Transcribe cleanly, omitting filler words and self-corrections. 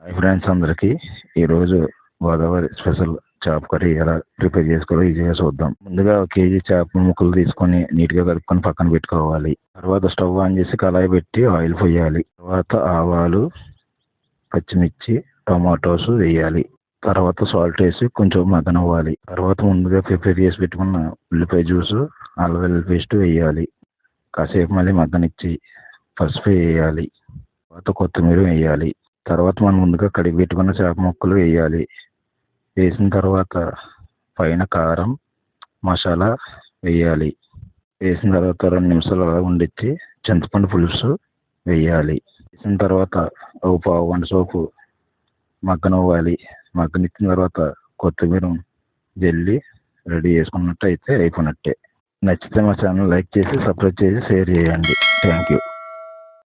Hi friends అందరికీ ఈరోజు Godavari special చేప కర్రీ ఎలా ప్రిపేర్ చేసుకోవాలో ఈజీగా చూద్దాం. ముందుగా 1 కేజీ చేప ముక్కలు తీసుకొని నీట్గా కలుపుకొని పక్కన పెట్టుకోవాలి. తర్వాత స్టవ్ ఆన్ చేసి కళాయి పెట్టి ఆయిల్ పోయాలి. తర్వాత ఆవాలు, పచ్చిమిర్చి, టమాటోస్ వేయాలి. తర్వాత సాల్ట్ వేసి కొంచెం మగ్గనివ్వాలి. తర్వాత ముందుగా ప్రిపేర్ చేసి పెట్టుకున్న ఉల్లిపాయ జ్యూసు, అల్లం వెల్లుల్లి పేస్ట్ వేయాలి. కాసేపు మళ్ళీ మగ్గనిచ్చి పసుపు వేయాలి. తర్వాత కొత్తిమీర వేయాలి. తర్వాత మనం ముందుగా కడిగి పెట్టుకున్న చేప ముక్కలు వేయాలి. వేసిన తర్వాత పైన కారం, మసాలా వేయాలి. వేసిన తర్వాత 2 నిమిషాలు అలా ఉండిచ్చి చింతపండు పులుసు వేయాలి. వేసిన తర్వాత ఒక పావు గంట సేపు మగ్గనివ్వాలి. మగ్గనిచ్చిన తర్వాత కొత్తిమీర జల్లి రెడీ చేసుకున్నట్టు అయితే అయిపోయినట్టే. నచ్చితే మా ఛానల్ లైక్ చేసి సబ్స్క్రైబ్ చేసి షేర్ చేయండి. Thank you.